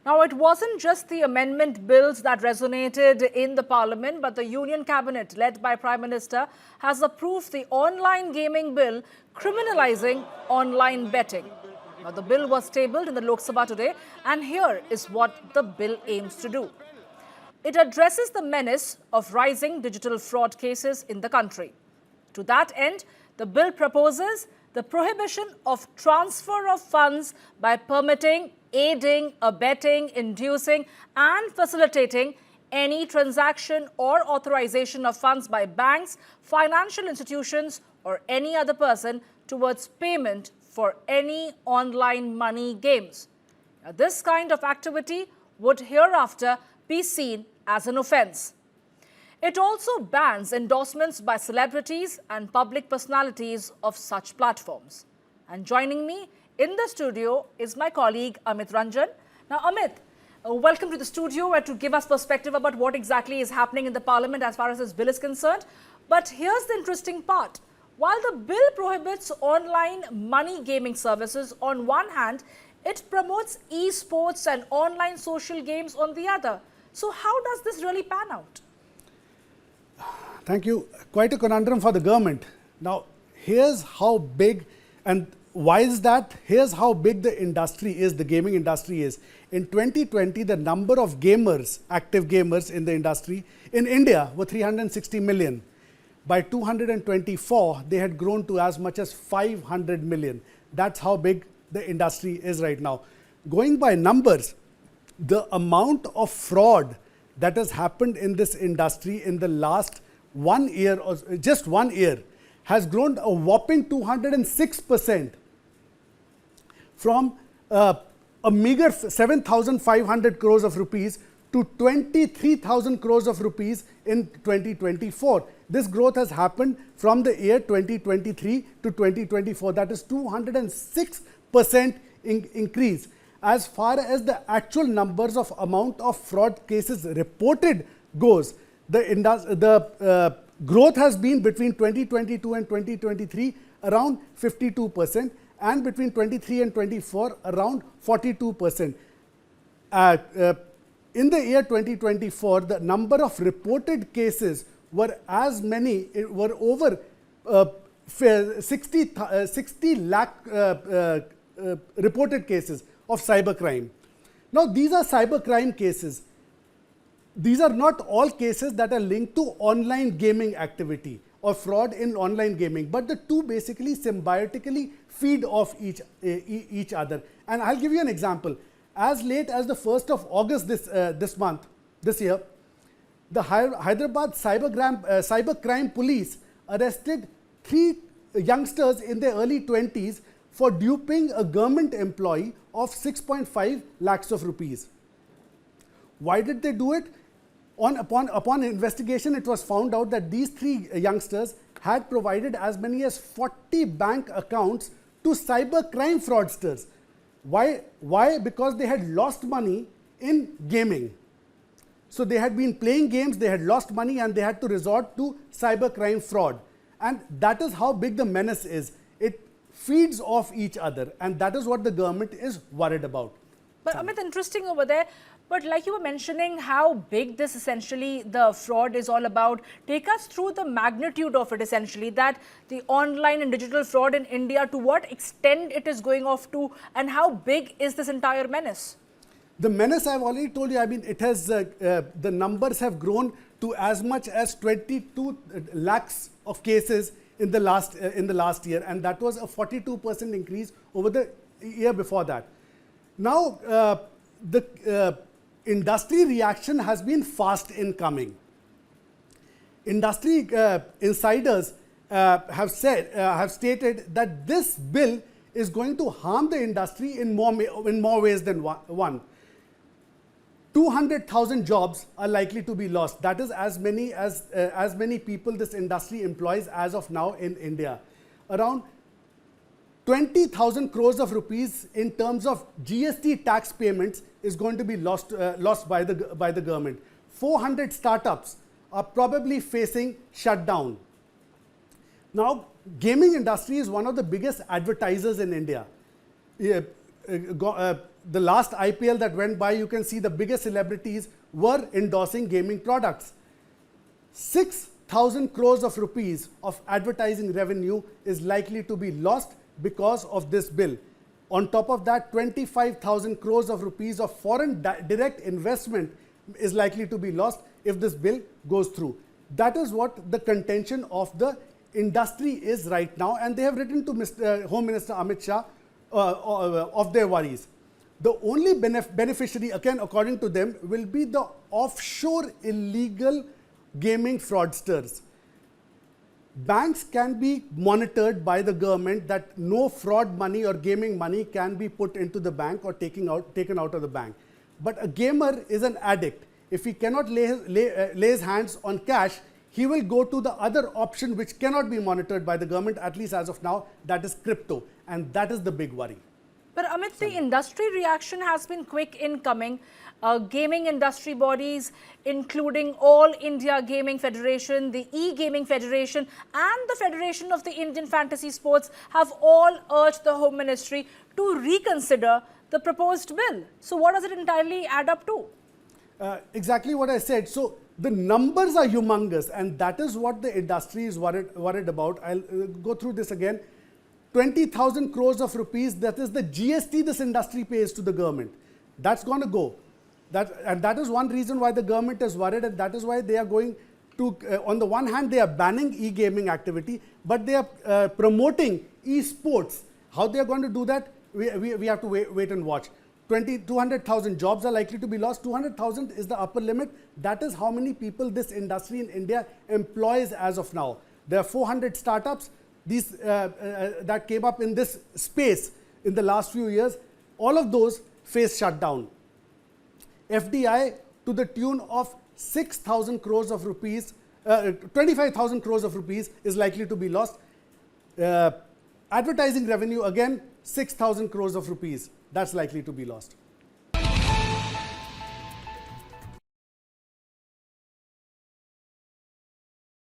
Now, it wasn't just the amendment bills that resonated in the parliament, but the Union Cabinet, led by Prime Minister, has approved the online gaming bill criminalizing online betting. Now, the bill was tabled in the Lok Sabha today, and here is what the bill aims to do. It addresses the menace of rising digital fraud cases in the country. To that end, the bill proposes the prohibition of transfer of funds by permitting, aiding, abetting, inducing and facilitating any transaction or authorization of funds by banks, financial institutions or any other person towards payment for any online money games. Now, this kind of activity would hereafter be seen as an offence. It also bans endorsements by celebrities and public personalities of such platforms. And joining me in the studio is my colleague Amit Ranjan. Now, Amit, welcome to the studio to give us perspective about what exactly is happening in the parliament as far as this bill is concerned. But here's the interesting part. While the bill prohibits online money gaming services on one hand, it promotes esports and online social games on the other. So how does this really pan out? Thank you. Quite a conundrum for the government. Now, here's how big and why is that? Here's how big the industry is, the gaming industry is. In 2020, the number of gamers, active gamers in the industry in India were 360 million. By 2024, they had grown to as much as 500 million. That's how big the industry is right now. Going by numbers, the amount of fraud that has happened in this industry in the last 1 year, or just 1 year, has grown a whopping 206% from a meager 7,500 crores of rupees to 23,000 crores of rupees in 2024. This growth has happened from the year 2023 to 2024. That is 206% increase. As far as the actual numbers of amount of fraud cases reported goes, the growth has been between 2022 and 2023 around 52%, and between 23 and 24 around 42%. In the year 2024, the number of reported cases were over 60 lakh reported cases of cybercrime. Now, these are cybercrime cases. These are not all cases that are linked to online gaming activity or fraud in online gaming, but the two basically symbiotically feed off each other. And I'll give you an example. As late as the 1st of August this year, the Hyderabad cybercrime police arrested 3 youngsters in their early 20s for duping a government employee of 6.5 lakhs of rupees. Why did they do it? Upon investigation, it was found out that these 3 youngsters had provided as many as 40 bank accounts to cybercrime fraudsters. Why? Because they had lost money in gaming. So they had been playing games, they had lost money, and they had to resort to cybercrime fraud. And that is how big the menace is. It feeds off each other, and that is what the government is worried about. But Amit, interesting over there. But like you were mentioning how big this essentially, the fraud is all about, take us through the magnitude of it essentially, that the online and digital fraud in India, to what extent it is going off to, and how big is this entire menace? The menace, I've already told you, I mean, it has, the numbers have grown to as much as 22 lakhs of cases in the last year, and that was a 42% increase over the year before that. Now, the industry reaction has been fast in coming. Industry insiders have stated that this bill is going to harm the industry in more ways than one. 200,000 jobs are likely to be lost. That is as many people this industry employs as of now in India. Around 20,000 crores of rupees in terms of GST tax payments is going to be lost by the government. 400 startups are probably facing shutdown. Now, gaming industry is one of the biggest advertisers in India. the last IPL that went by, you can see the biggest celebrities were endorsing gaming products. 6,000 crores of rupees of advertising revenue is likely to be lost because of this bill. On top of that, 25,000 crores of rupees of foreign direct investment is likely to be lost if this bill goes through. That is what the contention of the industry is right now, and they have written to Home Minister Amit Shah of their worries. The only beneficiary, again according to them, will be the offshore illegal gaming fraudsters. Banks can be monitored by the government that no fraud money or gaming money can be put into the bank or taken out of the bank. But a gamer is an addict. If he cannot lay his hands on cash, he will go to the other option which cannot be monitored by the government, at least as of now, that is crypto. And that is the big worry. But Amit, the industry reaction has been quick in coming. Gaming industry bodies, including All India Gaming Federation, the E-Gaming Federation and the Federation of the Indian Fantasy Sports have all urged the Home Ministry to reconsider the proposed bill. So what does it entirely add up to? Exactly what I said. So the numbers are humongous, and that is what the industry is worried about. I'll go through this again. 20,000 crores of rupees, that is the GST this industry pays to the government. That's going to go. And that is one reason why the government is worried, and that is why they are going to, on the one hand, they are banning e-gaming activity, but they are promoting e-sports. How they are going to do that, we have to wait and watch. 200,000 jobs are likely to be lost. 200,000 is the upper limit. That is how many people this industry in India employs as of now. There are 400 startups that came up in this space in the last few years. All of those face shutdown. FDI to the tune of 6,000 crores of rupees, 25,000 crores of rupees is likely to be lost. Advertising revenue, again, 6,000 crores of rupees. That's likely to be lost.